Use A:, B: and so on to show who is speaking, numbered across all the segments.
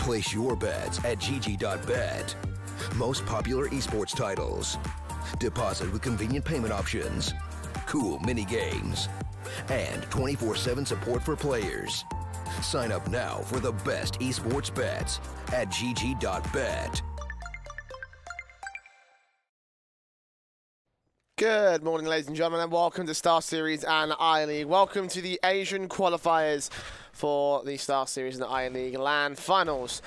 A: Place your bets at gg.bet. Most popular esports titles. Deposit with convenient payment options. Cool mini games. And 24/7 support for players. Sign up now for the best esports bets at gg.bet.
B: Good morning, ladies and gentlemen, and welcome to StarSeries and I-League. Welcome to the Asian Qualifiers for the StarSeries and I-League LAN Finals.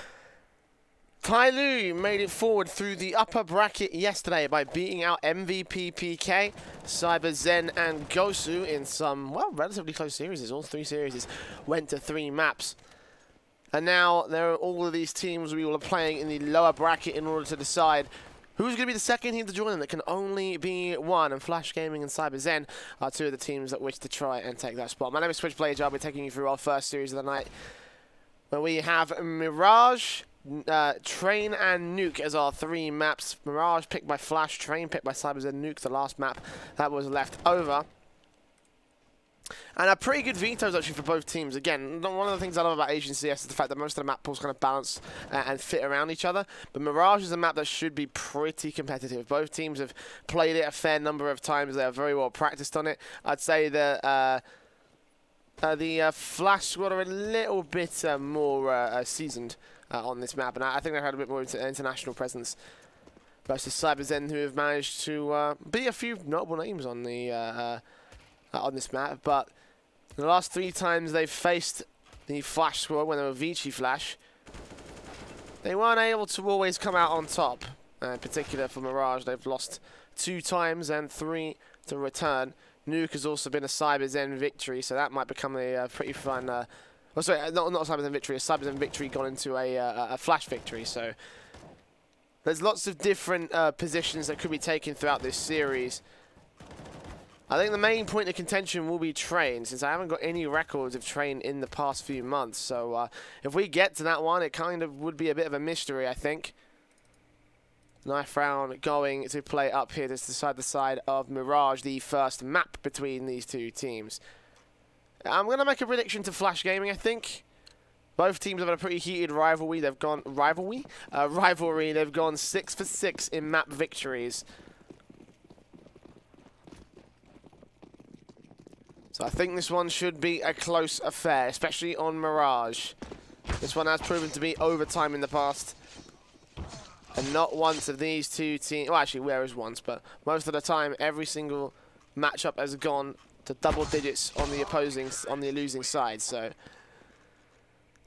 B: Tyloo made it forward through the upper bracket yesterday by beating out MVP PK, CyberZen and Gosu in some, well, relatively close series. All three series went to 3 maps. And now there are all of these teams we will be playing in the lower bracket in order to decide who's going to be the second team to join them. That can only be one, and Flash Gaming and CyberZen are 2 of the teams that wish to try and take that spot. My name is Switchblade. I'll be taking you through our first series of the night, where we have Mirage, Train and Nuke as our 3 maps. Mirage picked by Flash, Train picked by CyberZen, Nuke the last map that was left over. And a pretty good vetoes actually for both teams. Again, one of the things I love about Asian CS is the fact that most of the map pools kind of balance and fit around each other. But Mirage is a map that should be pretty competitive. Both teams have played it a fair number of times. They are very well practiced on it. I'd say that the Flash squad are a little bit more seasoned on this map, and I think they've had a bit more international presence versus CyberZen, who have managed to be a few notable names on the on this map. But the last 3 times they've faced the Flash squad, when they were Vici Flash, they weren't able to always come out on top. In particular for Mirage, they've lost 2 times and 3 to return. Nuke has also been a CyberZen victory, so that might become a pretty fun. Oh, sorry, not a CyberZen victory. A CyberZen victory gone into a Flash victory. So there's lots of different positions that could be taken throughout this series. I think the main point of contention will be Train, since I haven't got any records of Train in the past few months. So if we get to that one, it kind of would be a bit of a mystery, I think. Knife round going to play up here to decide the side of Mirage, the first map between these 2 teams. I'm going to make a prediction to Flash Gaming, I think. Both teams have had a pretty heated rivalry. They've gone rivalry. They've gone 6 for 6 in map victories. So I think this one should be a close affair, especially on Mirage. This one has proven to be overtime in the past. And not once of these 2 teams, well actually where is once, but most of the time every single matchup has gone to double digits on the losing side. So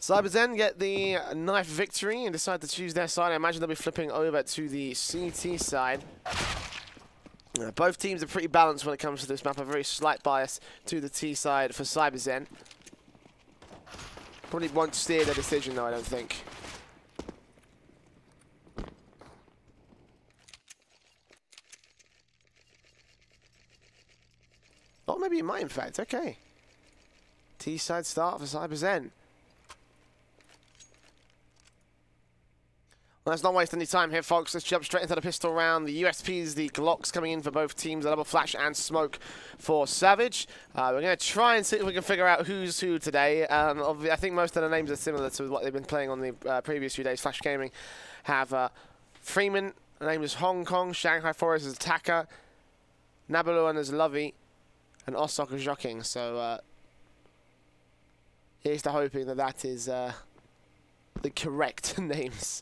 B: CyberZen get the knife victory and decide to choose their side. I imagine they'll be flipping over to the CT side. Both teams are pretty balanced when it comes to this map. A very slight bias to the T side for CyberZen. Probably won't steer the decision though, I don't think. Oh, maybe it might in fact. Okay. T side start for CyberZen. Well, let's not waste any time here, folks. Let's jump straight into the pistol round. The USPs, the Glocks coming in for both teams. The double flash and smoke for Savage. We're going to try and see if we can figure out who's who today. I think most of the names are similar to what they've been playing on the previous few days. Flash Gaming have Freeman, the name is Hong Kong. Shanghai Forest is Attacker. Nabaluan is Lovey. And Osok is Joking. So here's to hoping that that is the correct names.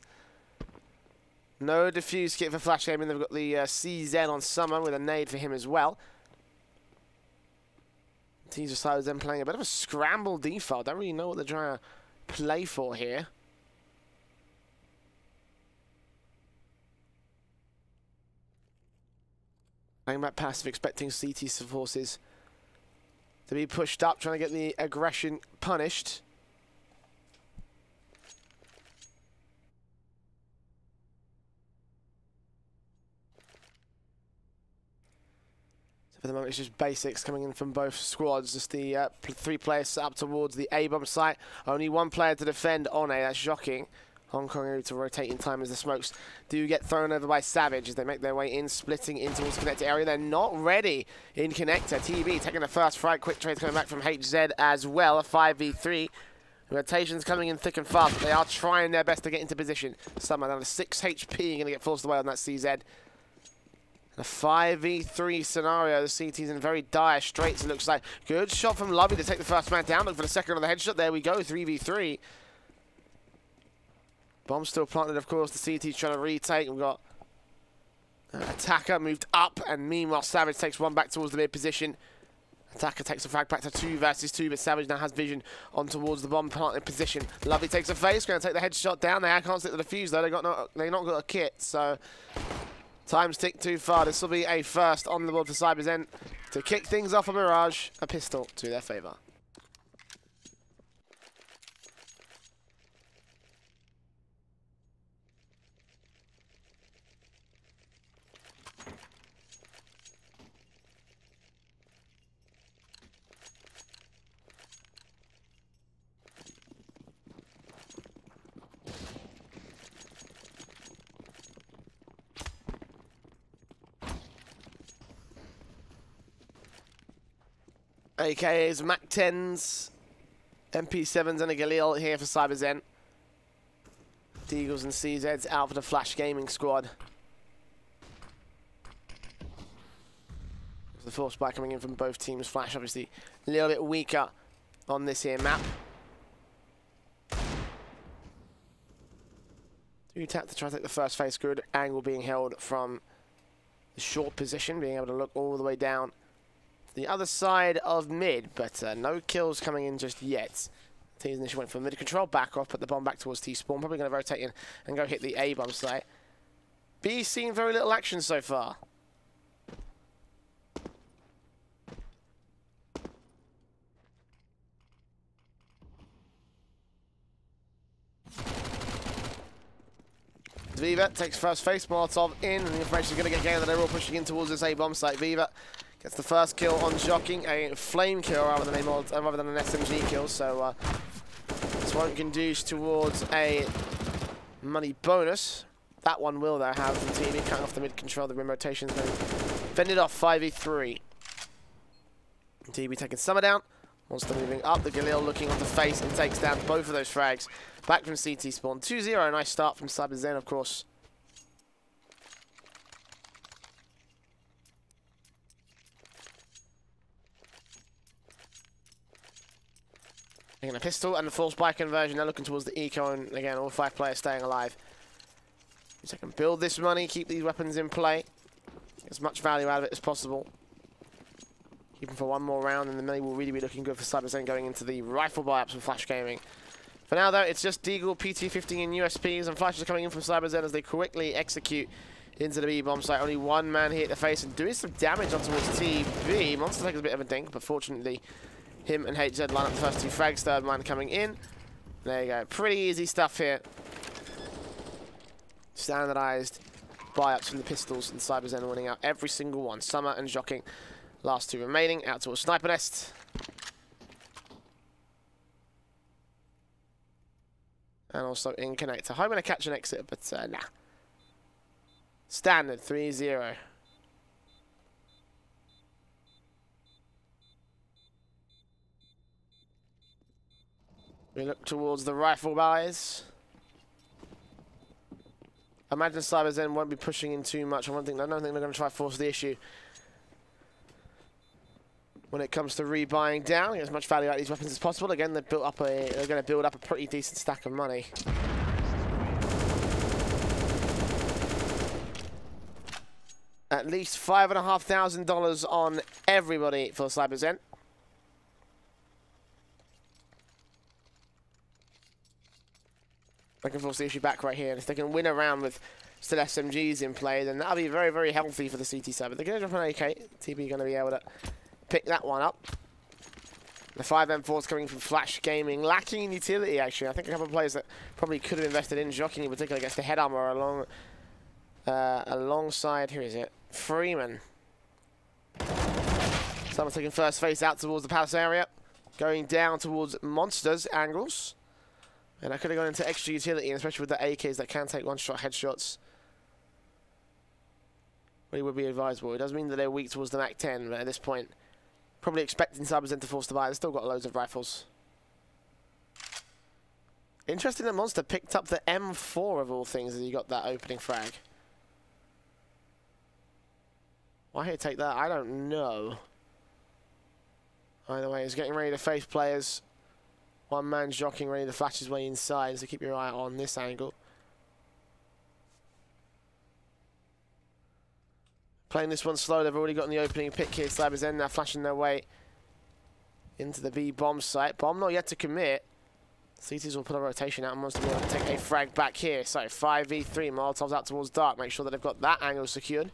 B: No defuse kit for Flash Gaming. They've got the CZ on Summer with a nade for him as well. Teaser side then playing a bit of a scramble default. Don't really know what they're trying to play for here. Playing back passive, expecting CT forces to be pushed up, trying to get the aggression punished. For the moment, it's just basics coming in from both squads. Just the 3 players set up towards the A-bomb site. Only 1 player to defend on A. That's shocking. Hong Kong able to rotate in time as the smokes do get thrown over by Savage as they make their way in, splitting into this connector area. They're not ready in connector. TB taking the first frag. Quick trades coming back from HZ as well. A 5v3 Rotations coming in thick and fast, but they are trying their best to get into position. Somehow down to 6 HP, going to get forced away on that CZ. In a 5v3 scenario, the CT's in very dire straits, it looks like. Good shot from Lobby to take the first man down. Look for the second on the headshot. There we go, 3v3. Bomb still planted, of course. The CT's trying to retake. We've got Attacker moved up, and meanwhile Savage takes one back towards the mid position. Attacker takes a frag back to 2 versus 2, but Savage now has vision on towards the bomb planted position. Lovely takes a face, going to take the headshot down. They can't stick to the defuse though. They not got a kit, so time's ticked too far. This will be a first on the board for CyberZen to kick things off a Mirage, a pistol to their favour. AKA's Mac 10s, MP7s and a Galil here for CyberZen. Deagles and CZs out for the Flash Gaming squad. The force spike coming in from both teams. Flash obviously a little bit weaker on this here map. Do tap to try to take the first face. Good angle being held from the short position, being able to look all the way down the other side of mid, but no kills coming in just yet. Teams initially went for mid control, back off, put the bomb back towards T-spawn. Probably going to rotate in and go hit the A bomb site. B seen very little action so far. Viva takes first face, Molotov in, and the information is going to get gained that they're all pushing in towards this A bomb site. Viva gets the first kill on Jogging, a flame kill rather than an SMG kill, so this one can do towards a money bonus. That one will, though, have from TV cutting off the mid control. The rim rotation's been fended off 5v3. TB taking Summer down. Monster moving up. The Galil looking on the face and takes down both of those frags. Back from CT spawn. 2-0. Nice start from CyberZen, of course. Taking a pistol and the full spike conversion. They're looking towards the eco, and again, all 5 players staying alive. So I can build this money, keep these weapons in play, get as much value out of it as possible. Keep them for one more round, and the money will really be looking good for CyberZen going into the rifle buy-ups with Flash Gaming. For now, though, it's just Deagle, PT-15 and USPs, and flashes are coming in from CyberZen as they quickly execute into the B bomb site. Only one man hit the face and doing some damage on towards TB. Monster takes a bit of a dink, but fortunately, him and HZ line up the first 2 frags. Third man coming in. There you go. Pretty easy stuff here. Standardized buy-ups from the pistols, and CyberZen winning out every single one. Summer and Jogging, last 2 remaining, out to a sniper nest. And also in connector. I'm going to catch an exit, but nah. Standard 3-0. We look towards the rifle buys. I imagine CyberZen won't be pushing in too much. I don't think they're going to try to force the issue when it comes to rebuying down. Get as much value out of these weapons as possible. Again, they're going to build up a pretty decent stack of money. At least $5,500 on everybody for CyberZen. They can force the issue back right here, and if they can win a round with still SMGs in play, then that'll be very, very healthy for the CT side. But they're going to drop an AK. TB going to be able to pick that one up. The 5 M4s coming from Flash Gaming, lacking in utility, actually. I think a couple of players that probably could have invested in Jogging in particular gets the head armor alongside, who is it? Freeman. Someone taking first face out towards the palace area. Going down towards Monsters angles. And I could have gone into extra utility, especially with the AKs that can take one-shot headshots. But it would be advisable. It does mean that they're weak towards the Mac 10, but at this point, probably expecting CyberZen to force the buy. They've still got loads of rifles. Interesting that Monster picked up the M4 of all things as he got that opening frag. Why he'd take that, I don't know. Either way, he's getting ready to face players. One man's jockeying, ready to flash his way inside, so keep your eye on this angle. Playing this one slow, they've already gotten the opening pick here. CyberZen now flashing their way into the B bomb site. Bomb not yet to commit. CTs will put a rotation out and wants to be able to take a frag back here. So 5v3, Molotovs out towards dark. Make sure that they've got that angle secured.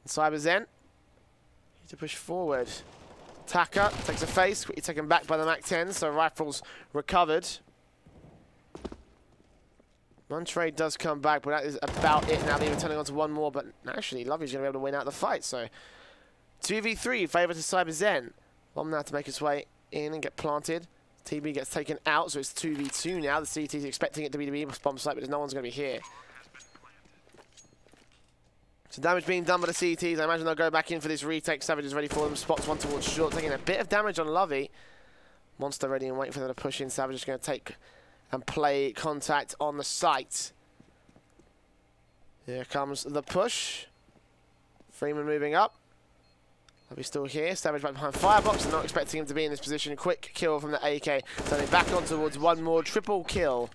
B: And CyberZen need to push forward. Taka takes a face, quickly taken back by the MAC-10, so rifles recovered. One trade does come back, but that is about it now. They're even turning on to one more, but actually Lovey's going to be able to win out the fight. So 2v3, favour to CyberZen. Bomb now to make its way in and get planted. TB gets taken out, so it's 2v2 now. The CT's expecting it to be the B bomb site, but no one's going to be here. So damage being done by the CTs. I imagine they'll go back in for this retake. Savage is ready for them. Spots one towards short, taking a bit of damage on Lovey. Monster ready and waiting for them to push in. Savage is going to take and play contact on the site. Here comes the push. Freeman moving up. Lovey still here. Savage back behind Firebox. I'm not expecting him to be in this position. Quick kill from the AK. Turning back on towards one more. Triple kill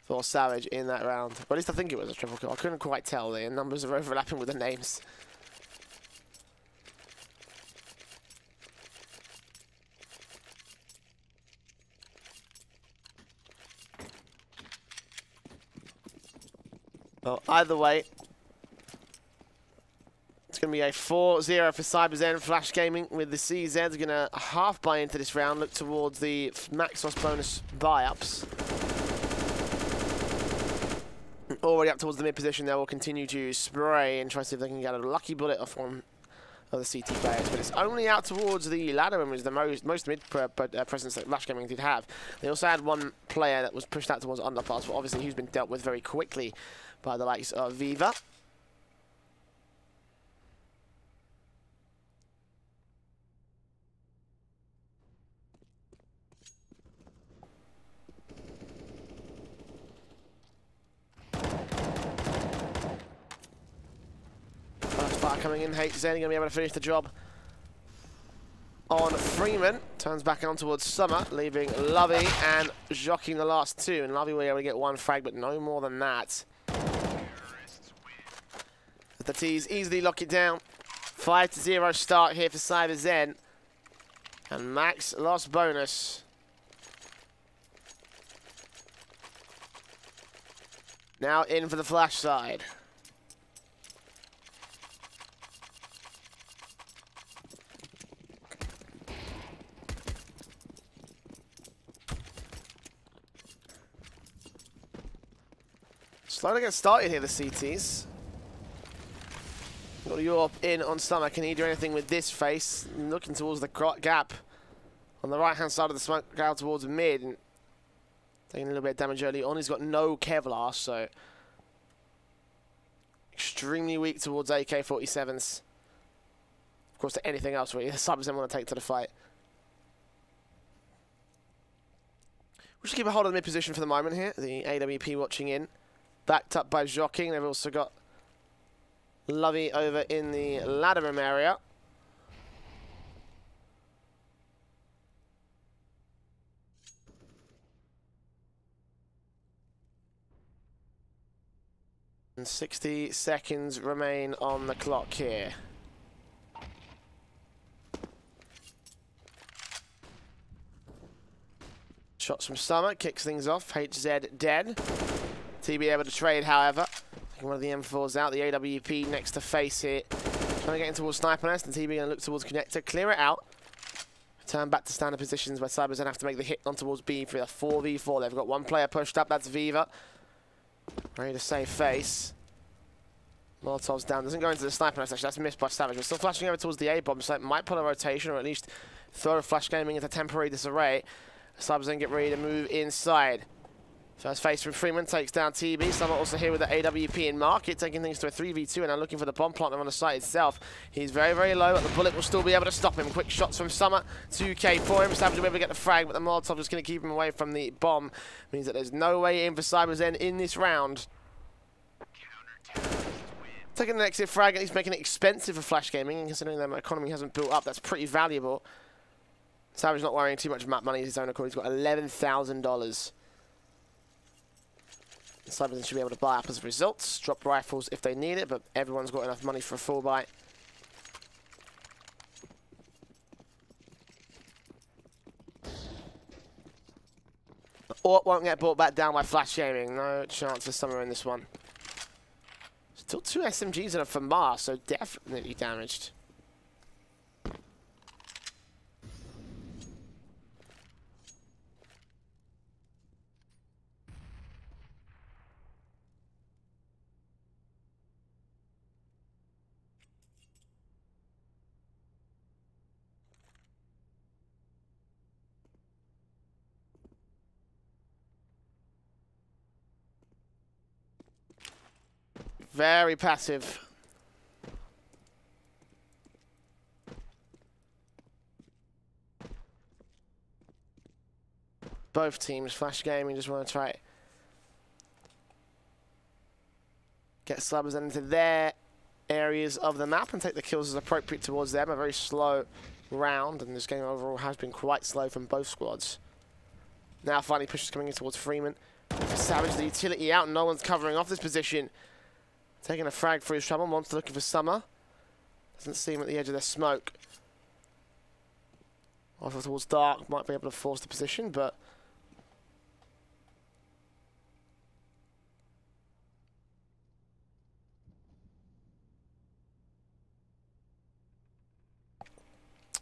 B: for Savage in that round. Or at least I think it was a triple kill. I couldn't quite tell. The numbers are overlapping with the names. Well, either way, it's going to be a 4-0 for CyberZen. Flash Gaming with the CZs going to half buy into this round. Look towards the Maxos bonus buy-ups. Already up towards the mid position there, will continue to spray and try to see if they can get a lucky bullet off one of the CT players. But it's only out towards the ladder and was the most mid presence that Flash Gaming did have. They also had one player that was pushed out towards underpass, but obviously he's been dealt with very quickly by the likes of Viva. Coming in, HZ going to be able to finish the job on Freeman. Turns back on towards Summer, leaving Lovey and jockeying the last two. And Lovey will be able to get one frag, but no more than that. The T's easily lock it down. 5-0 start here for CyberZen. And Max lost bonus. Now in for the flash side. Slow to get started here, the CTs. Got Europe in on Summer. Can he do anything with this face? Looking towards the gap on the right-hand side of the smoke out towards mid. And taking a little bit of damage early on. He's got no Kevlar, so extremely weak towards AK-47s. Of course, to anything else really. The CyberZen want to take to the fight. We'll just keep a hold of the mid position for the moment here. The AWP watching in. Backed up by jockeying. They've also got Lovey over in the ladder room area. And 60 seconds remain on the clock here. Shots from Summer, kicks things off. HZ dead. TB able to trade, however. Taking one of the M4s out. The AWP next to face here. Trying to get in towards Sniper Nest. And TB going to look towards Connector. Clear it out. Turn back to standard positions where CyberZen have to make the hit on towards B for a 4v4. They've got one player pushed up. That's Viva. Ready to save face. Molotov's down. Doesn't go into the Sniper Nest, actually. That's missed by Savage. We're still flashing over towards the A bomb site. Might pull a rotation or at least throw a Flash Gaming into temporary disarray. CyberZen get ready to move inside. First face from Freeman takes down TB. Summer also here with the AWP in market, taking things to a 3v2 and now looking for the bomb planter on the site itself. He's very, very low, but the bullet will still be able to stop him. Quick shots from Summer. 2k for him. Savage will be able to get the frag, but the Molotov is going to keep him away from the bomb. Means that there's no way in for CyberZen in this round. Taking an exit frag, and he's making it expensive for Flash Gaming, and considering their economy hasn't built up, that's pretty valuable. Savage not worrying too much about money of his own accord. He's got $11,000. CyberZen should be able to buy up as a result. Drop rifles if they need it, but everyone's got enough money for a full buy. Or won't get brought back down by Flash Gaming. No chance for Summer in this one. Still 2 SMGs in a FAMAS, so definitely damaged. Very passive. Both teams, Flash Gaming just want to try it. Get CyberZen into their areas of the map and take the kills as appropriate towards them. A very slow round, and this game overall has been quite slow from both squads. Now finally pushes coming in towards Freeman. Savage the utility out, and no one's covering off this position. Taking a frag for his trouble. Monster looking for Summer. Doesn't see him at the edge of their smoke. Off towards Dark. Might be able to force the position, but...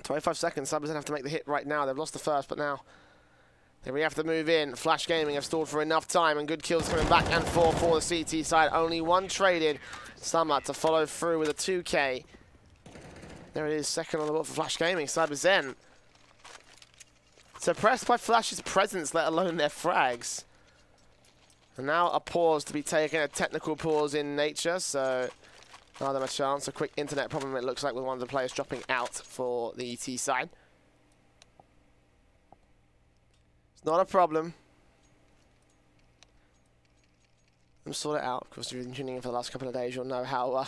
B: "25 seconds. CyberZen have to make the hit right now. They've lost the first, but now they really have to move in. Flash Gaming have stalled for enough time, and good kills coming back and forth for the CT side. Only one traded. Summer to follow through with a 2k. There it is, second on the board for Flash Gaming. CyberZen suppressed by Flash's presence, let alone their frags. And now a pause to be taken, a technical pause in nature, so not them a chance. A quick internet problem, it looks like, with one of the players dropping out for the ET side. It's not a problem. I'm sort it out. Of course, if you've been tuning in for the last couple of days, you'll know how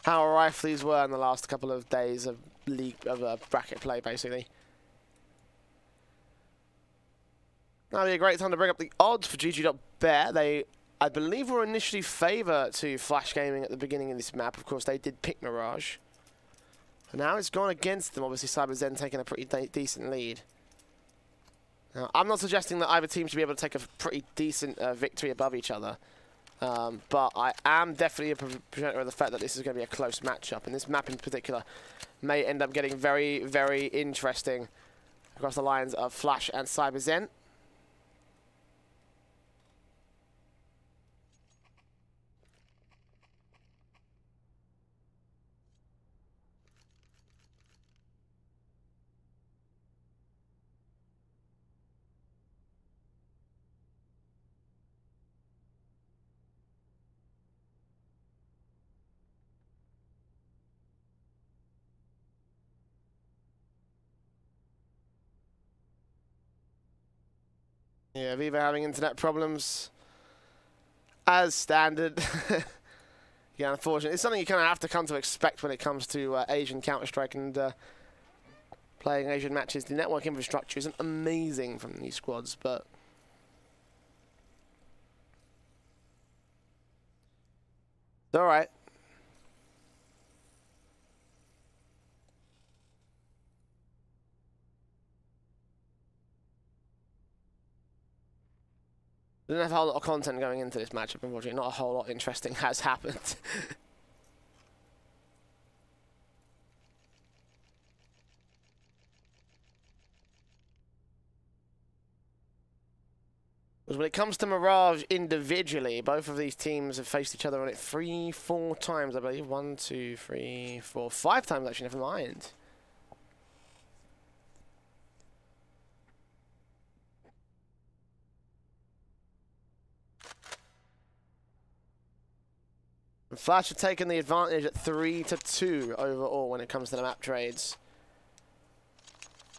B: how riflies were in the last couple of days of bracket play, basically. Now would be a great time to bring up the odds for GG.bet. They, I believe, were initially favour to Flash Gaming at the beginning of this map. Of course, they did pick Mirage. And now it's gone against them. Obviously, CyberZen taking a pretty decent lead. Now, I'm not suggesting that either team should be able to take a pretty decent victory above each other. But I am definitely a presenter of the fact that this is going to be a close matchup. And this map in particular may end up getting very, very interesting across the lines of Flash and CyberZen. Yeah, Viva having internet problems as standard. Yeah, unfortunately. It's something you kind of have to come to expect when it comes to Asian Counter-Strike and playing Asian matches. The network infrastructure isn't amazing from these squads, but it's all right. Didn't have a whole lot of content going into this matchup, unfortunately. Not a whole lot interesting has happened. Because when it comes to Mirage individually, both of these teams have faced each other on it 3-4 times, I believe. 1, 2, 3, 4, 5 times actually, never mind. And Flash have taken the advantage at 3-2 overall when it comes to the map trades.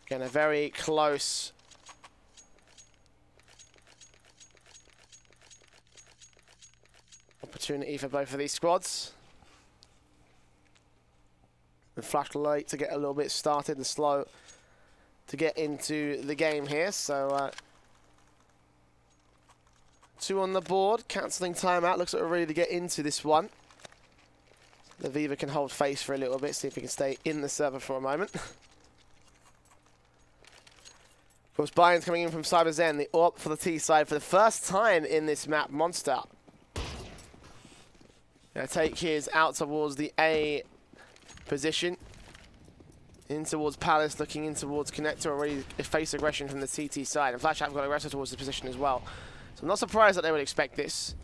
B: Again, a very close opportunity for both of these squads. And Flash late to get a little bit started and slow to get into the game here. So 2 on the board, cancelling timeout. Looks like we're ready to get into this one. The Viva can hold face for a little bit, see if he can stay in the server for a moment. Of course, buy-ins coming in from CyberZen, the AWP for the T side for the first time in this map. Monster gonna take his out towards the A position. In towards Palace, looking in towards Connector, already face aggression from the CT side. And Flash have got aggressive towards the position as well. So I'm not surprised that they would expect this.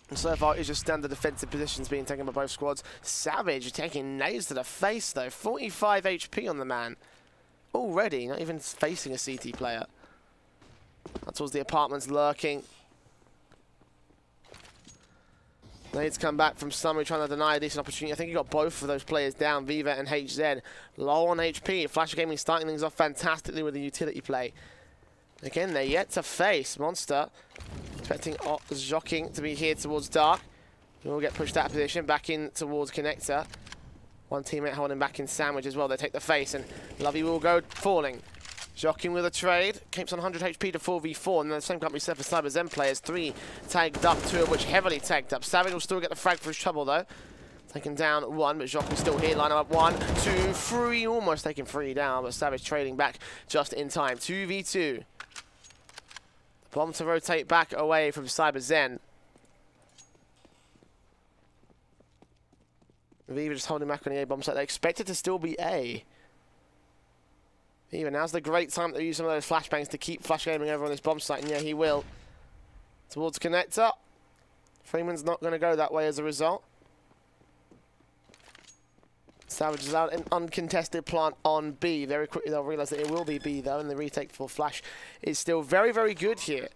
B: And so far, it's just standard defensive positions being taken by both squads. Savage taking nades to the face, though. 45 HP on the man. Already, not even facing a CT player. That towards the apartments lurking. Nades come back from Summer trying to deny a decent opportunity. I think he got both of those players down, Viva and HZ. Low on HP. Flash Gaming starting things off fantastically with the utility play. Again, they're yet to face Monster. Expecting Zhocking to be here towards Dark. He will get pushed out of position, back in towards Connector. One teammate holding back in Sandwich as well. They take the face, and Lovey will go falling. Zhocking with a trade. Keeps on 100 HP to 4v4, and the same can't be said for CyberZen players. 3 tagged up, 2 of which heavily tagged up. Savage will still get the frag for his trouble, though. Taking down 1, but Zhocking's still here. Line up 1, 2, 3. Almost taking 3 down, but Savage trading back just in time. 2v2. Bomb to rotate back away from CyberZen. Viva just holding back on the A bomb site. They expect it to still be A. Viva, now's the great time to use some of those flashbangs to keep Flash Gaming over on this bomb site, and yeah, he will. Towards Connector. Freeman's not going to go that way as a result. Savage is out an uncontested plant on B. Very quickly they'll realise that it will be B though, and the retake for Flash is still very, very good here.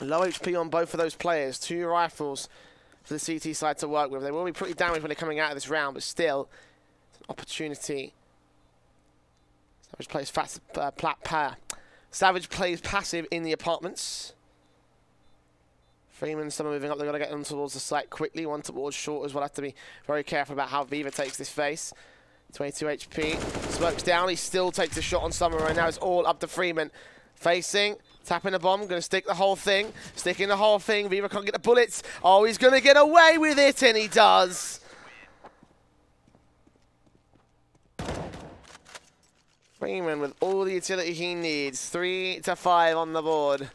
B: Low HP on both of those players. 2 rifles for the CT side to work with. They will be pretty damaged when they're coming out of this round, but still, it's an opportunity. Savage plays Savage plays passive in the apartments. Freeman, someone moving up, they've got to get them towards the site quickly. 1 towards short as well. Have to be very careful about how Viva takes this face. 22 HP. Smokes down. He still takes a shot on Summer right now. It's all up to Freeman. Facing. Tapping the bomb. Going to stick the whole thing. Sticking the whole thing. Viva can't get the bullets. Oh, he's going to get away with it, and he does. Freeman with all the utility he needs. 3-5 on the board.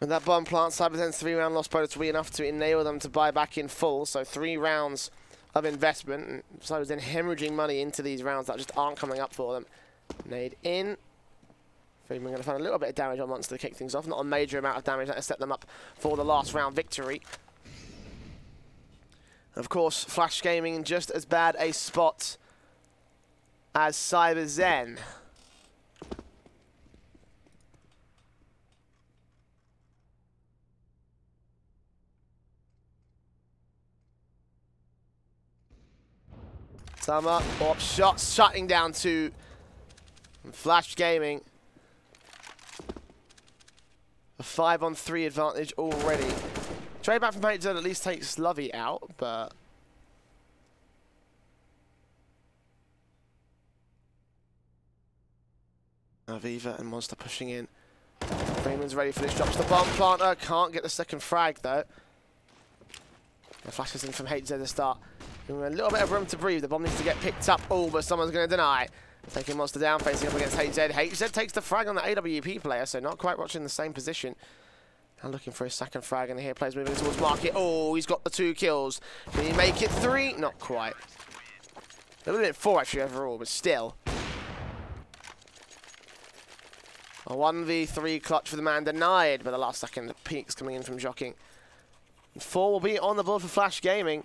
B: With that bomb plant, CyberZen's 3-round loss bonus will be enough to enable them to buy back in full. So 3 rounds of investment. And CyberZen hemorrhaging money into these rounds that just aren't coming up for them. Nade in. Freeman going to find a little bit of damage on Monster to kick things off. Not a major amount of damage that has set them up for the last round victory. Of course, Flash Gaming in just as bad a spot as CyberZen. Summer, shots shutting down 2. Flash Gaming. A 5-on-3 advantage already. Trade back from HZ at least takes Lovey out, but Aviva and Monster pushing in. Freeman's ready for this. Drops the bomb planter. Can't get the second frag though. The flashes in from HZ to start A little bit of room to breathe. The bomb needs to get picked up. Oh, but someone's going to deny. Taking Monster down, facing up against HZ. HZ takes the frag on the AWP player, so not quite watching the same position. Now looking for a second frag, and here players moving towards market. Oh, he's got the 2 kills. Can he make it 3? Not quite. A little bit 4 actually overall, but still. A 1v3 clutch for the man denied, but the last second, the peaks coming in from Joking. 4 will be on the board for Flash Gaming.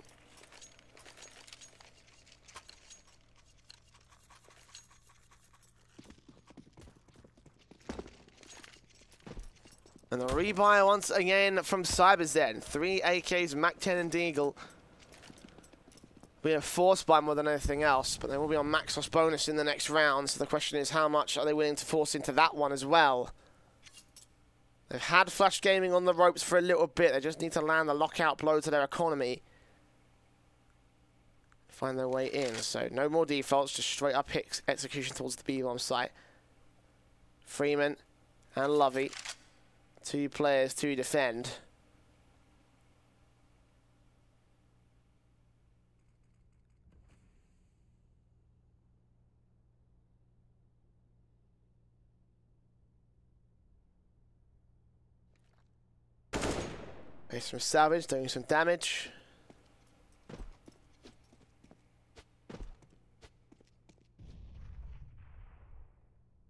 B: And the rebuy once again from CyberZen. 3 AKs, Mac-10 and Deagle. We have force buy more than anything else, but they will be on max loss bonus in the next round. So the question is, how much are they willing to force into that one as well? They've had Flash Gaming on the ropes for a little bit. They just need to land the lockout blow to their economy. Find their way in. So no more defaults, just straight up hit execution towards the B-bomb site. Freeman and Lovey. 2 players to defend. Base from Savage doing some damage.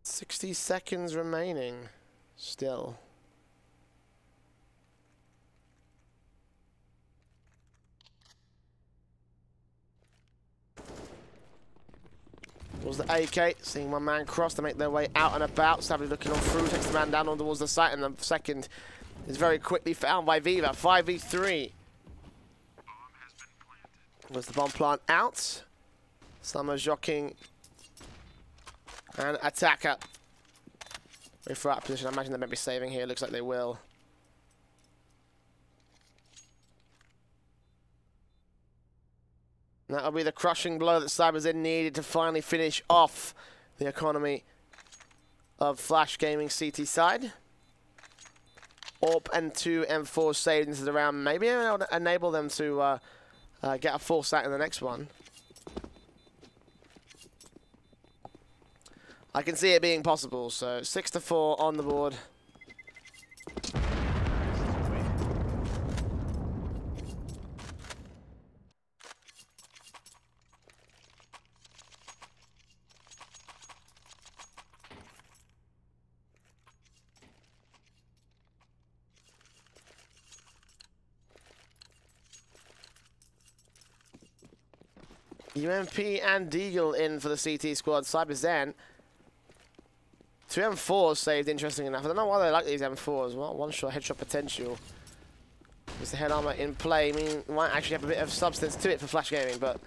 B: $60 remaining still. Was the AK, seeing one man cross to make their way out and about. Savage looking on through, takes the man down on towards the site, and the second is very quickly found by Viva. 5v3. Was the bomb plant out? Summer Joking and Attacker. Wait for that position. I imagine they might be saving here. Looks like they will. That'll be the crushing blow that CyberZen needed to finally finish off the economy of Flash Gaming CT side. AWP and 2 M4 saved into the round. Maybe it'll enable them to get a full sack in the next one. I can see it being possible. So 6-4 on the board. UMP and Deagle in for the CT squad. CyberZen. 2 M4s saved, interesting enough. I don't know why they like these M4s. Well, one-shot headshot potential. With the head armor in play, I mean, it might actually have a bit of substance to it for Flash Gaming, but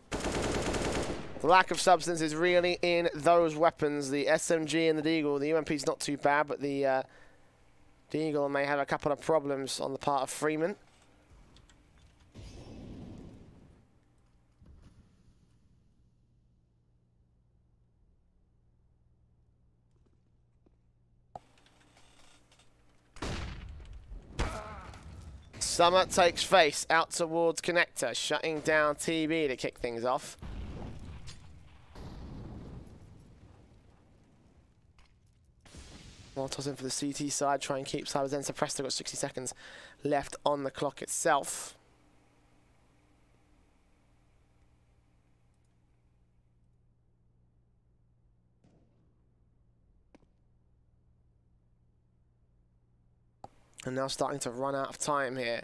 B: the lack of substance is really in those weapons. The SMG and the Deagle. The UMP's not too bad, but the Deagle may have a couple of problems on the part of Freeman. Summer takes face out towards Connector, shutting down TB to kick things off. Molotov's in for the CT side, try and keep CyberZen suppressed. They've got 60 seconds left on the clock itself. And now starting to run out of time here.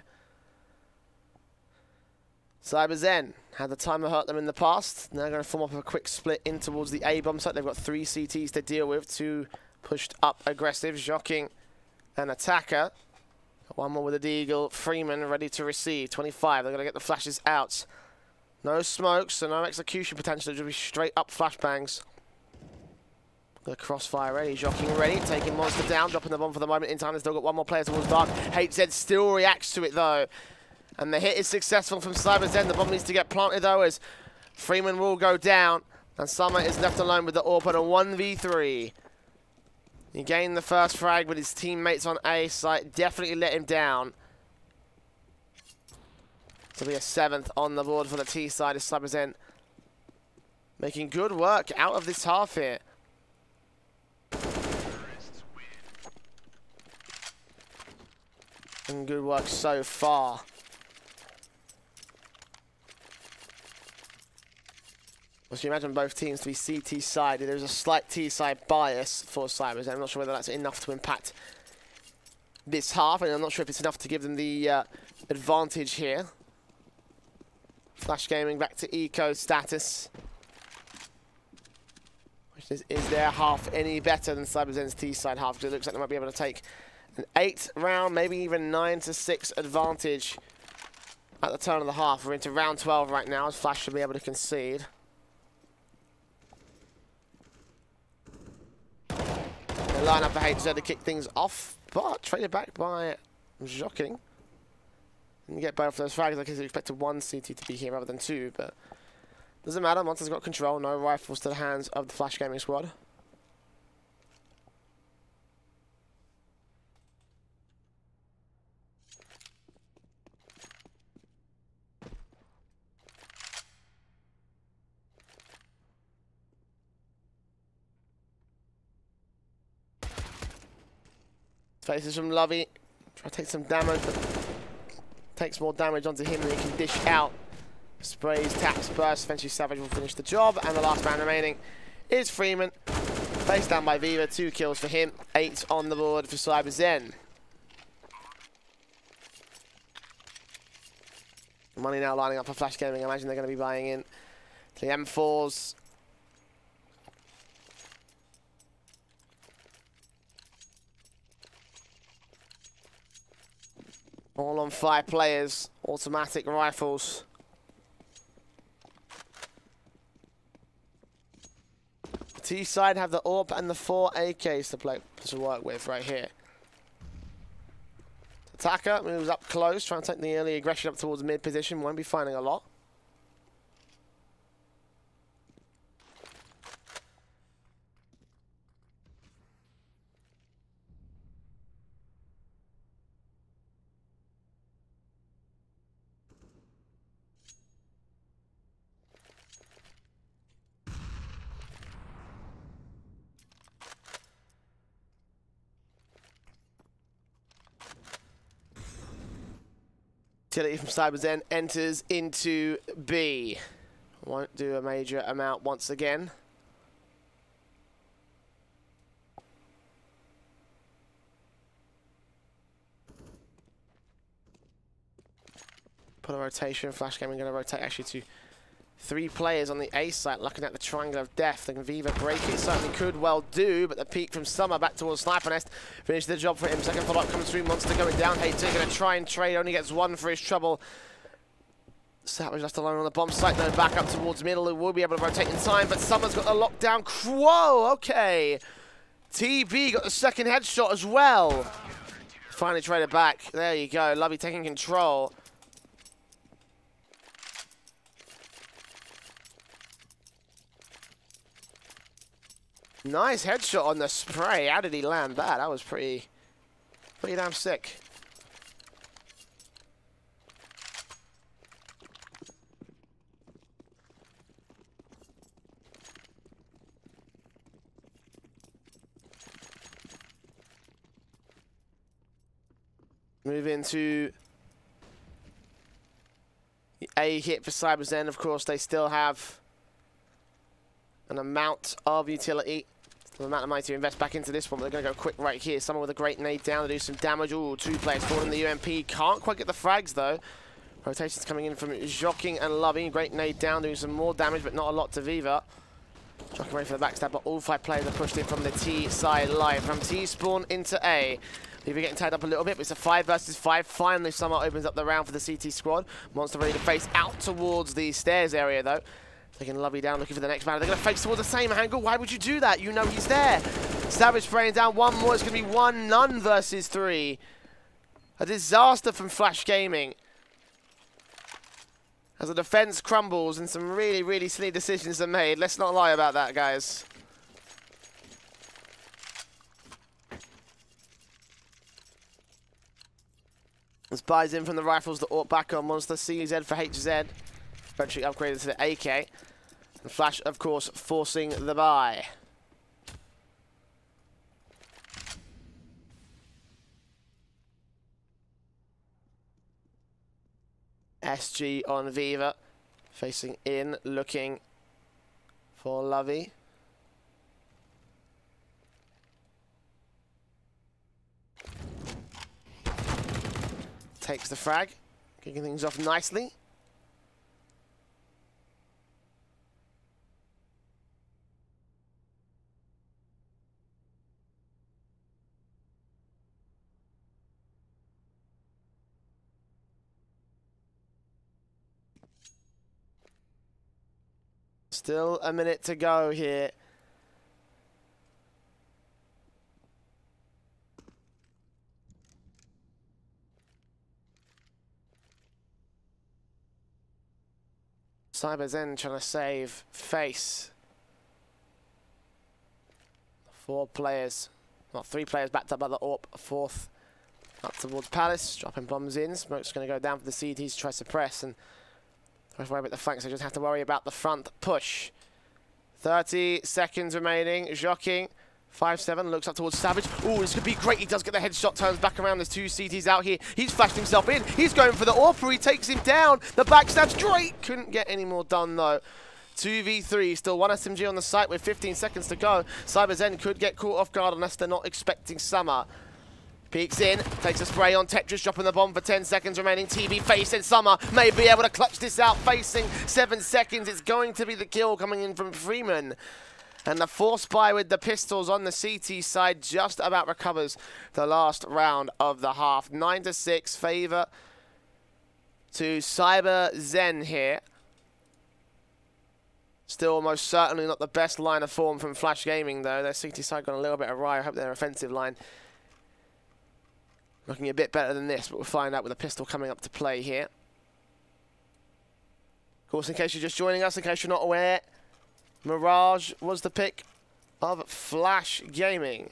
B: CyberZen had the timer hurt them in the past. Now going to form up a quick split in towards the A-bomb site. They've got 3 CTs to deal with. 2 pushed up aggressive. Joking an Attacker. One more with a Deagle. Freeman ready to receive. 25. They're going to get the flashes out. No smokes, so no execution potential. It'll be straight up flashbangs. The crossfire ready, Joking ready, taking Monster down, dropping the bomb for the moment in time. They've still got one more player towards Dark. HZ still reacts to it though. And the hit is successful from CyberZen. The bomb needs to get planted though as Freeman will go down. And Summer is left alone with the AWP on a 1v3. He gained the first frag, but his teammates on A site definitely let him down. To be a 7th on the board for the T side is CyberZen. Making good work out of this half here. And good work so far. Well, so you imagine both teams to be CT sided. There's a slight T side bias for CyberZen. I'm not sure whether that's enough to impact this half, and I'm not sure if it's enough to give them the advantage here. Flash Gaming back to eco status. Which is their half any better than CyberZen's T side half? Because it looks like they might be able to take an 8th round, maybe even 9-6 advantage at the turn of the half. We're into round 12 right now, as Flash should be able to concede. They line up for HZ to kick things off, but traded back by Joking. And you get both of those frags. I guess you expected one CT to be here rather than 2, but doesn't matter. Monster's got control. No rifles to the hands of the Flash Gaming squad. Faces from Lovey. Try to take some damage, but takes more damage onto him than he can dish out. Sprays, taps, bursts. Eventually Savage will finish the job. And the last man remaining is Freeman. Face down by Viva. 2 kills for him. 8 on the board for CyberZen. Money now lining up for Flash Gaming. I imagine they're going to be buying in the M4s. All on 5 players, automatic rifles. The T side have the AWP and the 4 AKs to work with right here. Attacker moves up close, trying to take the early aggression up towards mid position. Won't be finding a lot. Utility from CyberZen enters into B. Won't do a major amount once again. Put a rotation. Flash Gaming going to rotate actually to 3 players on the A site, looking at the triangle of death. They can Viva break it, certainly could well do, but the peek from Summer back towards Sniper Nest finished the job for him. Second follow-up comes through, Monster going down. Hayter going to try and trade, only gets 1 for his trouble. Savage left alone on the bomb site, though back up towards middle, who will be able to rotate in time, but Summer's got the lockdown. Whoa, okay. TB got the second headshot as well. Finally traded back. There you go, Lovey taking control. Nice headshot on the spray. How did he land that? That was pretty damn sick. Move into the A hit for CyberZen. Of course, they still have an amount of utility, the amount of money to invest back into this one. But they're going to go quick right here. Someone with a great nade down to do some damage. Ooh, 2 players falling the UMP. Can't quite get the frags, though. Rotations coming in from Joking and Lovey. Great nade down, doing some more damage, but not a lot to Viva. Joking ready for the backstab, but all 5 players are pushed in from the T side live. From T spawn into A. Viva getting tied up a little bit, but it's a 5 versus 5. Finally, Summer opens up the round for the CT squad. Monster ready to face out towards the stairs area, though. Taking Lovey down, looking for the next man. They're going to face towards the same angle. Why would you do that? You know he's there. Savage spraying down 1 more. It's going to be 1 none versus 3. A disaster from Flash Gaming. As the defense crumbles and some really, really silly decisions are made. Let's not lie about that, guys. As buys in from the rifles, the AWP back on Monster, CZ for HZ. Eventually upgraded to the AK. And Flash, of course, forcing the buy. SG on Viva. Facing in, looking for Lovey. Takes the frag, kicking things off nicely. Still a minute to go here. CyberZen trying to save face. 4 players, well, 3 players backed up by the AWP, a 4th up towards Palace, dropping bombs in. Smoke's going to go down for the CTs to try to suppress, and don't have to worry about the flanks, they just have to worry about the front push. 30 seconds remaining, Joking. 5-7, looks up towards Savage. Oh, this could be great. He does get the headshot, turns back around. There's 2 CTs out here. He's flashed himself in. He's going for the AWP. He takes him down. The backstab straight. Couldn't get any more done, though. 2v3, still 1 SMG on the site with 15 seconds to go. CyberZen could get caught off guard unless they're not expecting Summer. Peeks in, takes a spray on Tetris, dropping the bomb for 10 seconds remaining. TB facing Summer, may be able to clutch this out, facing 7 seconds. It's going to be the kill coming in from Freeman. And the force buy with the pistols on the CT side just about recovers the last round of the half. 9-6, favor to CyberZen here. Still most certainly not the best line of form from Flash Gaming, though. Their CT side got a little bit awry. I hope their offensive line looking a bit better than this, but we'll find out with a pistol coming up to play here. Of course, in case you're just joining us, in case you're not aware, Mirage was the pick of Flash Gaming.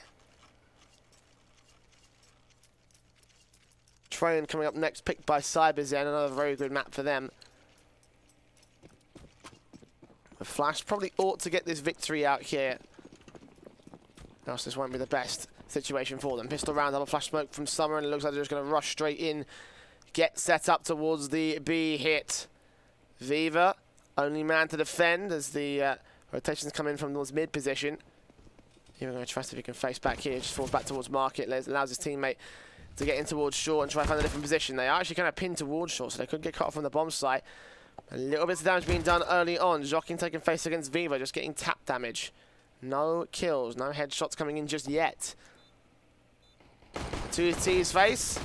B: Train coming up next, picked by CyberZen, another very good map for them. Flash probably ought to get this victory out here, else this won't be the best situation for them. Pistol round, double flash smoke from Summer, and it looks like they're just going to rush straight in, get set up towards the B hit. Viva, only man to defend as the rotations come in from towards mid position. Here we're going to trust if he can face back here, just falls back towards Market, allows his teammate to get in towards short and try to find a different position. They are actually kind of pinned towards short, so they could get cut off from the bomb site. A little bit of damage being done early on. Joking taking face against Viva, just getting tap damage. No kills, no headshots coming in just yet. 2 T's face.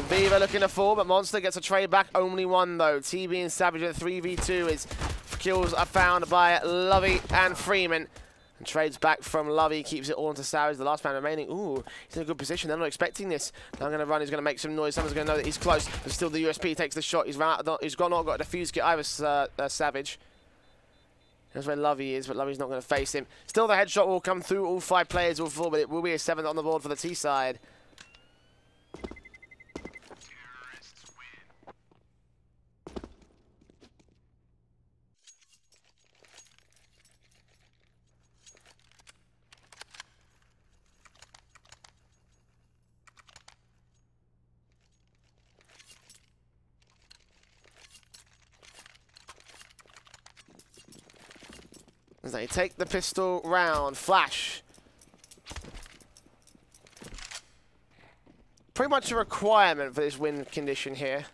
B: Viva looking to fall, but Monster gets a trade back. Only 1 though. TB and Savage at 3v2 is kills are found by Lovey and Freeman. And trades back from Lovey, keeps it all into Savage, the last man remaining. Ooh, he's in a good position. They're not expecting this. Now I'm going to run, he's going to make some noise. Someone's going to know that he's close, but still the USP takes the shot. He's not got a defuse kit either, Savage. That's where Lovey is, but Lovey's not going to face him. Still the headshot will come through. All 5 players will fall, but it will be a 7th on the board for the T side. As they take the pistol round, Flash. Pretty much a requirement for this win condition here.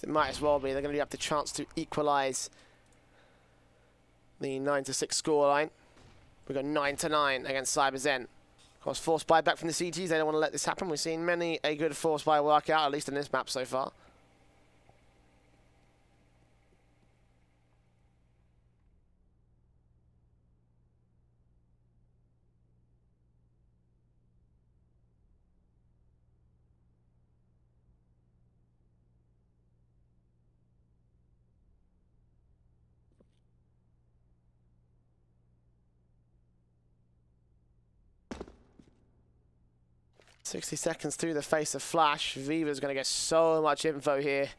B: It might as well be. They're going to have the chance to equalise the 9-6 scoreline. We've got 9-9 against CyberZen. Of course, force buy back from the CTs. They don't want to let this happen. We've seen many a good force buy work out, at least in this map so far. 60 seconds through the face of Flash. Viva's going to get so much info here.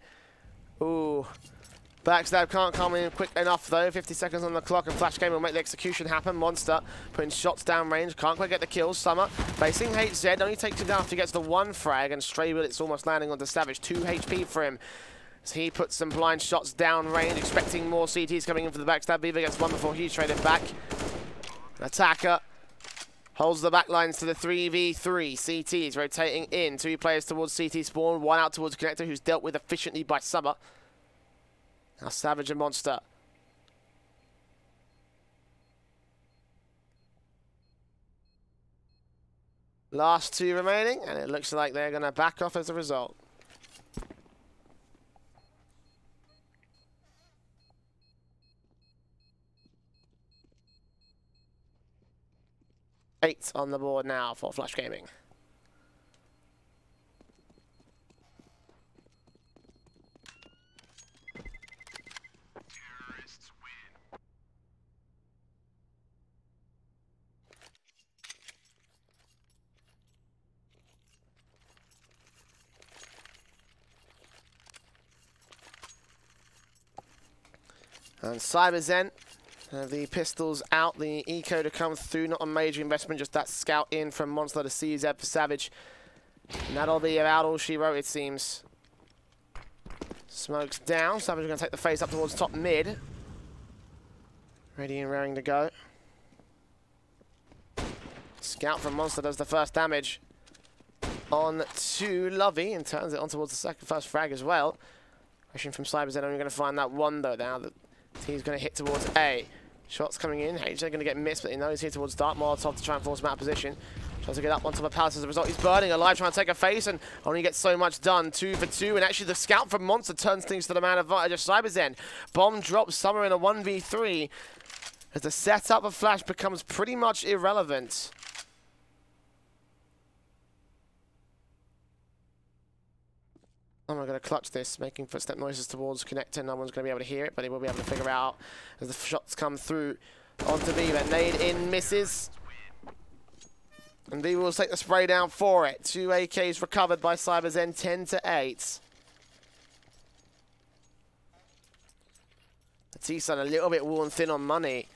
B: Ooh. Backstab can't come in quick enough though. 50 seconds on the clock and Flash Game will make the execution happen. Monster putting shots down range. Can't quite get the kills. Summer facing HZ. Only takes him down after he gets the one frag. And stray bullets almost landing onto Savage. 2 HP for him. As he puts some blind shots down range. Expecting more CTs coming in for the backstab. Viva gets one before he's traded back. Attacker holds the back lines to the 3v3. CTs rotating in. 2 players towards CT spawn. 1 out towards Connector, who's dealt with efficiently by Summer. Now Savage and Monster. Last 2 remaining, and it looks like they're going to back off as a result. Eight on the board now for Flash Gaming. And CyberZen, the pistols out, the eco to come through, not a major investment, just that scout in from Monster to CZ for Savage. And that'll be about all she wrote, it seems. Smokes down, Savage going to take the face up towards top mid. Ready and raring to go. Scout from Monster does the first damage on to Lovey and turns it on towards the first frag as well. Question from CyberZen, only going to find that one though now. He's going to hit towards A. Shots coming in. HJ going to get missed, but he knows he's here towards Dark Molotov to try and force him out of position. Tries to get up on top of Palace as a result. He's burning alive, trying to take a face, and only gets so much done. 2 for 2, and actually the scout from Monster turns things to the man advantage of CyberZen. Bomb drops Summer in a 1v3 as the setup of Flash becomes pretty much irrelevant. I'm going to clutch this, making footstep noises towards Connector. No one's going to be able to hear it, but he will be able to figure out as the shots come through onto Viva. Nade in, misses. And Viva will take the spray down for it. 2 AKs recovered by CyberZen, 10 to 8. T-Sun a little bit worn thin on money.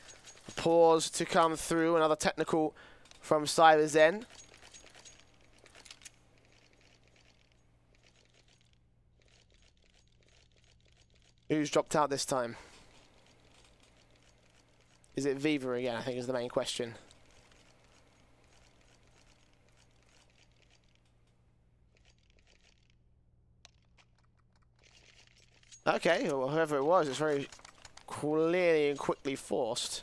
B: A pause to come through, another technical from CyberZen. Who's dropped out this time? Is it Viva again, I think is the main question. Okay, well, whoever it was, it's very clearly and quickly forced.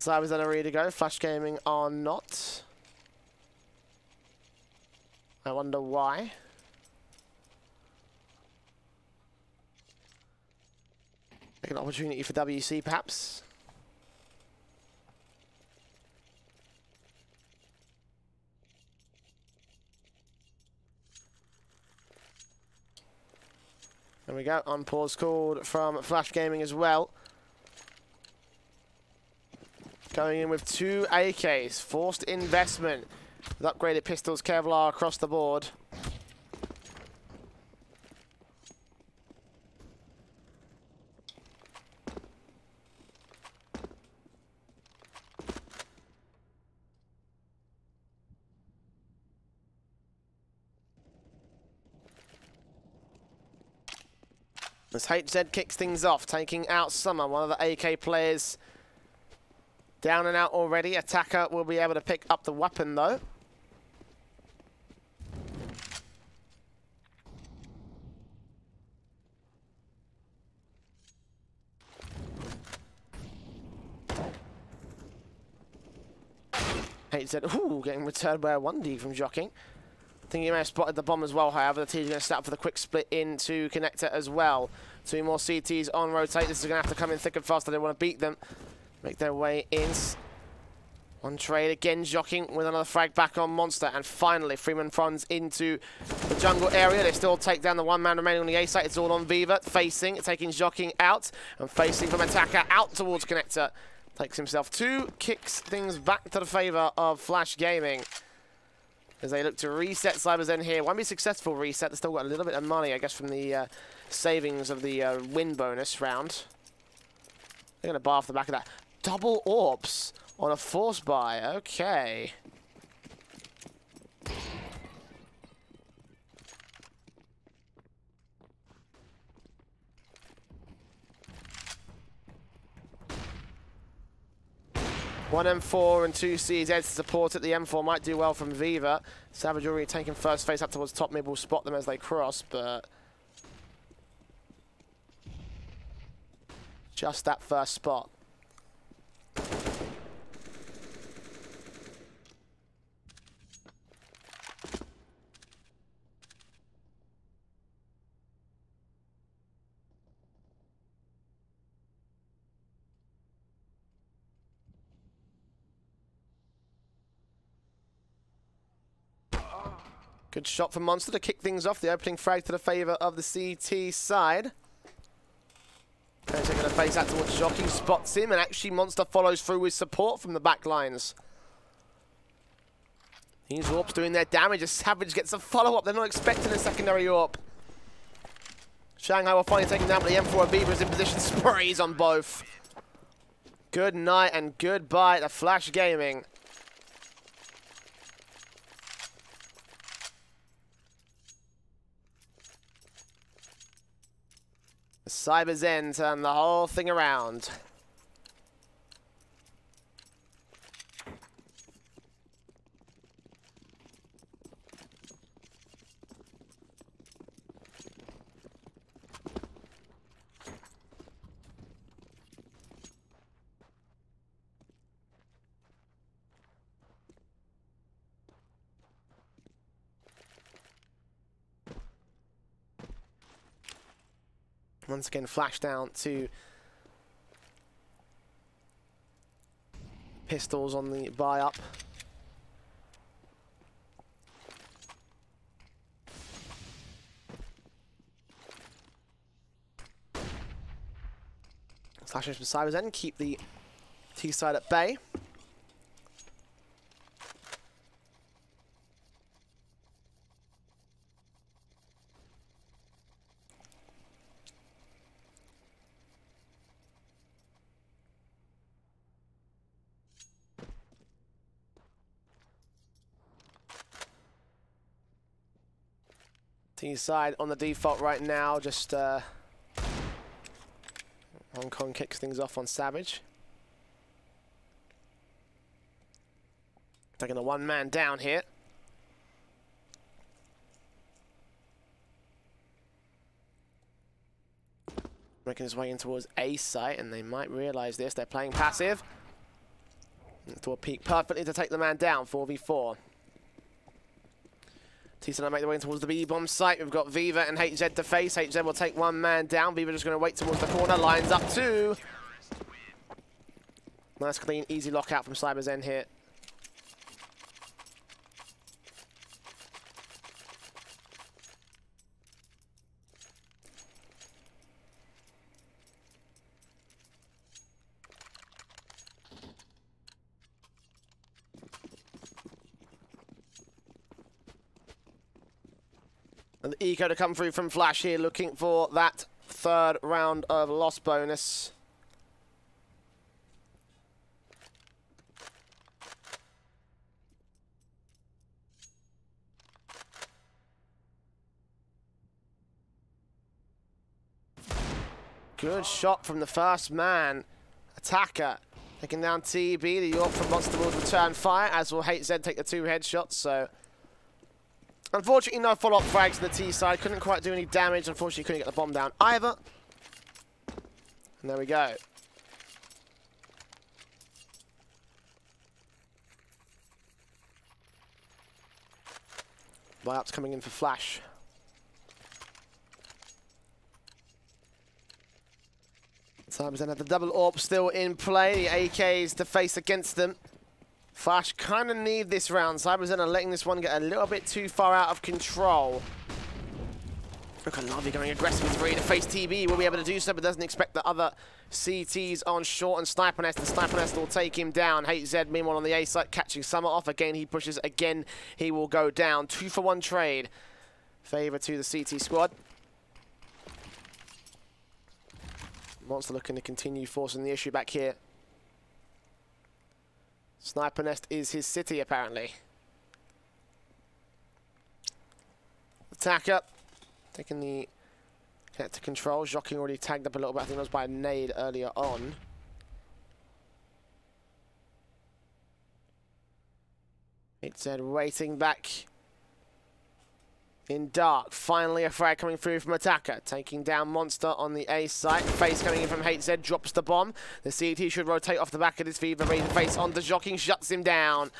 B: CyberZen are ready to go. Flash Gaming are not. I wonder why. Take an opportunity for WC, perhaps. There we go. On pause called from Flash Gaming as well. Going in with 2 AKs, forced investment with upgraded pistols, Kevlar across the board. As HZ kicks things off, taking out Summer, one of the AK players. Down and out already. Attacker will be able to pick up the weapon though. HZ, ooh, getting returned by a 1D from Jocking. I think he may have spotted the bomb as well, however. The team's going to start for the quick split into Connector as well. 2 more CTs on rotate. This is going to have to come in thick and fast. They want to beat them. Make their way in. One trade again, jockeying with another frag back on Monster, and finally Freeman runs into the jungle area. They still take down the one man remaining on the A site. It's all on Viva, facing, taking jockeying out, and facing from attacker out towards Connector. Takes himself 2, kicks things back to the favour of Flash Gaming as they look to reset CyberZen here. Won't be successful reset. They've still got a little bit of money, I guess, from the savings of the win bonus round. They're going to buy off the back of that. Double orbs on a force buy. Okay. One M4 and 2 CZ to support it. The M4 might do well from Viva. Savage already taking first face up towards top mid. Will spot them as they cross, but just that first spot. Good shot from Monster to kick things off. The opening frag to the favour of the CT side. They're taking a face out towards Jockey, spots him, and actually Monster follows through with support from the back lines. These AWPs doing their damage as Savage gets a follow-up. They're not expecting a secondary AWP. Shanghai will finally take him down, but the M4 Aviva is in position, sprays on both. Good night and goodbye to Flash Gaming. CyberZen turn the whole thing around. Once again, flash down to pistols on the buy up. Slashes from CyberZen keep the T side at bay. T side on the default right now, just Hong Kong kicks things off on Savage. Taking a one man down here. Making his way in towards A site, and they might realize this. They're playing passive. To a peak perfectly to take the man down, 4v4. T-Side make their way towards the B-bomb site. We've got Viva and HZ to face. HZ will take one man down. Viva just going to wait towards the corner. Lines up 2. Nice, clean, easy lockout from CyberZen here. And the eco to come through from Flash here, looking for that third round of loss bonus. Good shot from the first man. Attacker taking down TB. The York from Monster will return fire, as will HZ take the 2 headshots. So unfortunately, no follow-up frags on the T side. Couldn't quite do any damage. Unfortunately, couldn't get the bomb down either. And there we go. Buy-ups coming in for Flash. CyberZen had the double AWP still in play. The AKs to face against them. Flash kind of need this round. CyberZen are letting this one get a little bit too far out of control. Look at Lovey going aggressive with 3 to face TB. Will be able to do so, but doesn't expect the other CTs on short and Sniper Nest. And Sniper Nest will take him down. HZ, meanwhile, on the A side, catching Summer off. Again, he pushes. Again, he will go down. 2-for-1 trade. Favor to the CT squad. Monster looking to continue forcing the issue back here. Sniper Nest is his city, apparently. Attacker taking the get to control. Jockey already tagged up a little bit. I think that was by a nade earlier on. It's waiting back in dark. Finally a frag coming through from Attacker. Taking down Monster on the A site. Face coming in from HZ. Drops the bomb. The CT should rotate off the back of this Viva. Raising face onto Jockey. Shuts him down.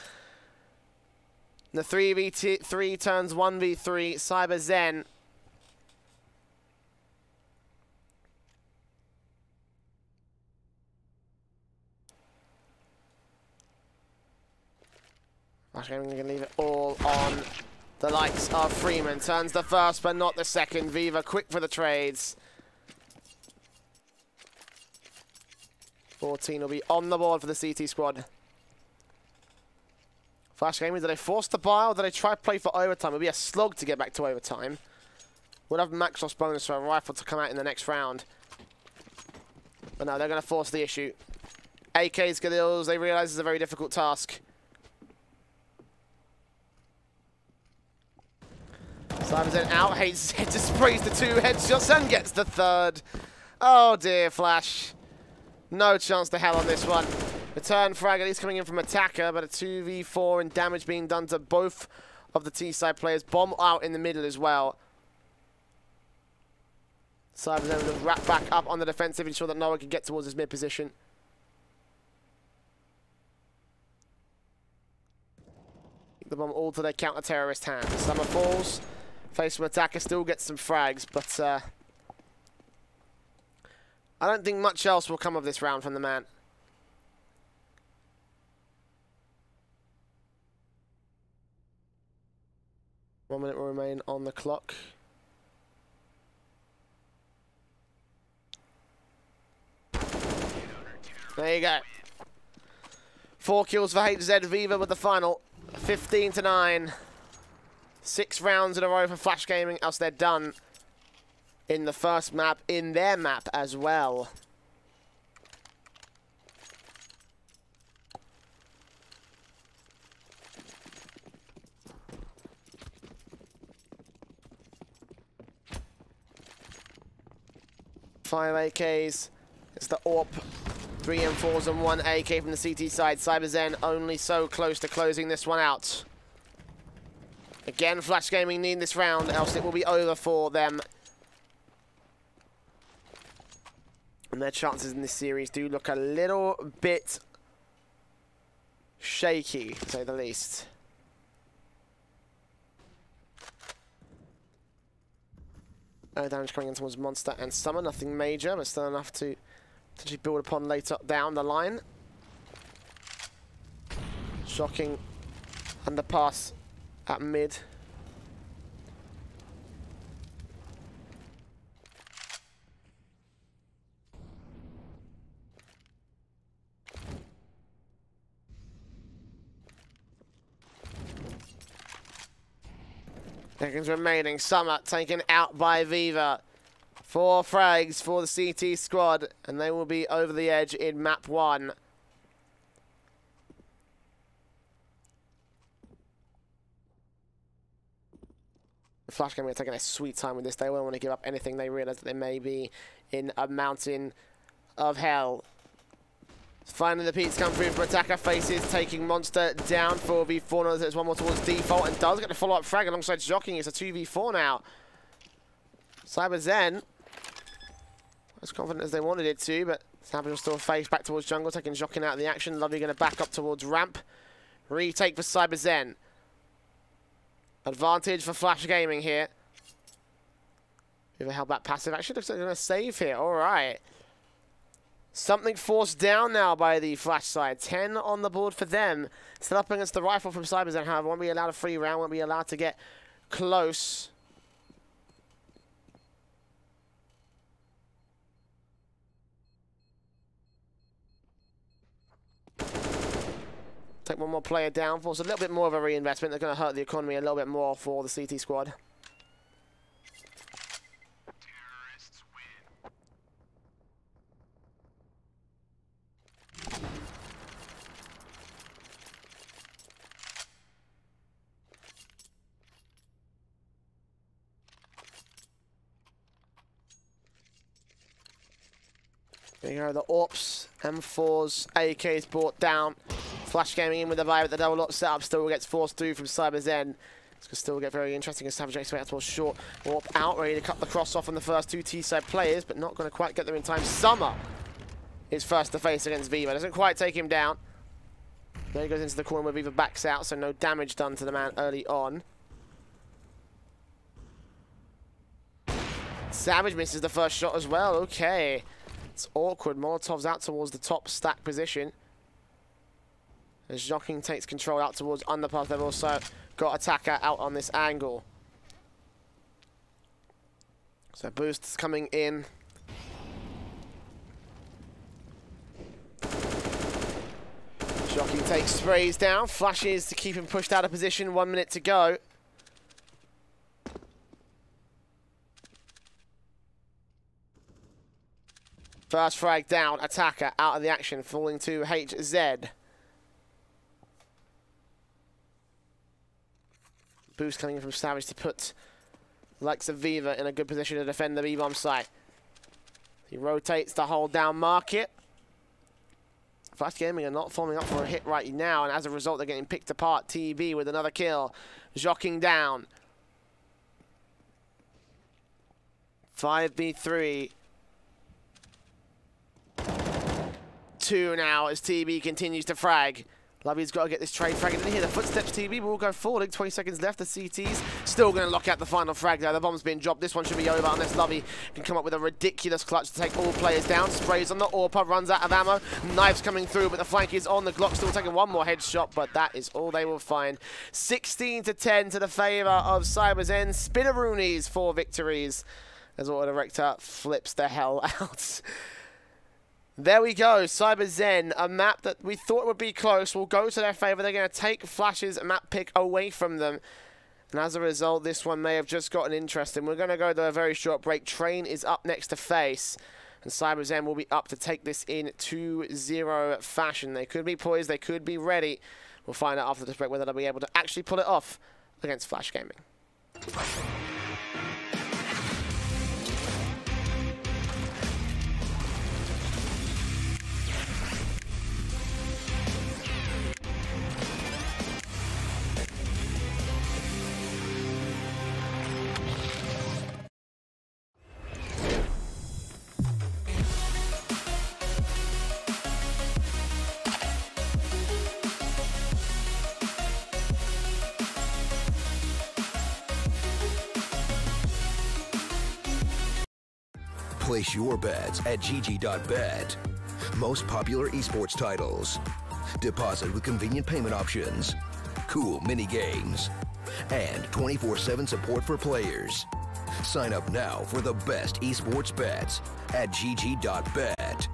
B: The 3v3 turns 1v3. CyberZen. Actually, I'm going to leave it all on the likes of Freeman. Turns the first, but not the second. Viva quick for the trades. 14 will be on the board for the CT squad. Flash Gaming, did they force the buy or did they try to play for overtime? It'll be a slog to get back to overtime. Would have max loss bonus for a rifle to come out in the next round. But no, they're going to force the issue. AK's Galils, they realise it's a very difficult task. CyberZen out, HZ just sprays the 2 headshots and gets the 3rd. Oh dear, Flash. No chance to hell on this one. Return frag at least coming in from Attacker, but a 2v4 and damage being done to both of the T-side players. Bomb out in the middle as well. CyberZen will wrap back up on the defensive, ensure that no one can get towards his mid position. The bomb all to their counter-terrorist hands. Summer falls. Face from Attacker, still gets some frags, but I don't think much else will come of this round from the man. One minute will remain on the clock. There you go. 4 kills for HZ. Viva with the final. 15-9. 6 rounds in a row for Flash Gaming, else they're done in the first map, in their map as well. Five AKs. It's the AWP. 3 M4s and 1 AK from the CT side. CyberZen only so close to closing this one out. Again, Flash Gaming need this round, else it will be over for them. And their chances in this series do look a little bit shaky, to say the least. No damage coming in towards Monster and Summer. Nothing major, but still enough to potentially build upon later down the line. Shocking underpass at mid. Seconds remaining. Summer taken out by Viva. 4 frags for the CT squad, and they will be over the edge in map 1. Flash Gaming are taking a sweet time with this. They won't want to give up anything. They realise that they may be in a mountain of hell. Finally, the Pete's come through for Attacker. Faces taking Monster down. 4v4. Now there's one more towards default and does get the follow-up frag alongside Jockey. It's a 2v4 now. CyberZen, as confident as they wanted it to, but Savage will still face back towards jungle, taking Jockey out of the action. Lovely going to back up towards ramp. Retake for CyberZen. Advantage for Flash Gaming here. Whoever held that passive. Actually looks like they're going to save here. All right. Something forced down now by the Flash side. 10 on the board for them. Still up against the rifle from CyberZen, however. Won't be allowed a free round. Won't be allowed to get close. Take one more player down. Force a little bit more of a reinvestment. They're going to hurt the economy a little bit more for the CT squad. There you go, the AWPs, M4s, AKs brought down. Flash Gaming in with the vibe at the double up setup, still gets forced through from CyberZen. This could still get very interesting as Savage X towards short. AWP out, ready to cut the cross off on the first two T-side players, but not going to quite get there in time. Summer is first to face against Viva. Doesn't quite take him down. There he goes into the corner where Viva backs out, so no damage done to the man early on. Savage misses the first shot as well, okay. It's awkward. Molotov's out towards the top stack position. As Joking takes control out towards underpass, they've also got Attacker out on this angle. So boosts coming in. Joking takes sprays down, flashes to keep him pushed out of position. 1 minute to go. First frag down, Attacker out of the action, falling to HZ. Boost coming in from Savage to put likes of Viva in a good position to defend the B-bomb site. He rotates to hold down market. Flash Gaming are not forming up for a hit right now, and as a result, they're getting picked apart. TB with another kill. Joking down. 5v3. 2 now as TB continues to frag. Lovey's got to get this trade frag. And then hear the footsteps. TB will go forward. 20 seconds left. The CT's still going to lock out the final frag there. The bomb's been dropped. This one should be over unless Lovey can come up with a ridiculous clutch to take all players down. Sprays on the AWP, runs out of ammo. Knives coming through, but the flank is on. The Glock still taking one more headshot, but that is all they will find. 16-10 to the favor of CyberZen. Spinneroonies for victories as Autodirector flips the hell out. There we go, CyberZen, a map that we thought would be close, will go to their favor. They're going to take Flash's map pick away from them. And as a result, this one may have just gotten interesting. We're going to go to a very short break. Train is up next to face. And CyberZen will be up to take this in 2-0 fashion. They could be poised, they could be ready. We'll find out after this break whether they'll be able to actually pull it off against Flash Gaming.
A: Place your bets at gg.bet. Most popular esports titles. Deposit with convenient payment options. Cool mini games. And 24/7 support for players. Sign up now for the best esports bets at gg.bet.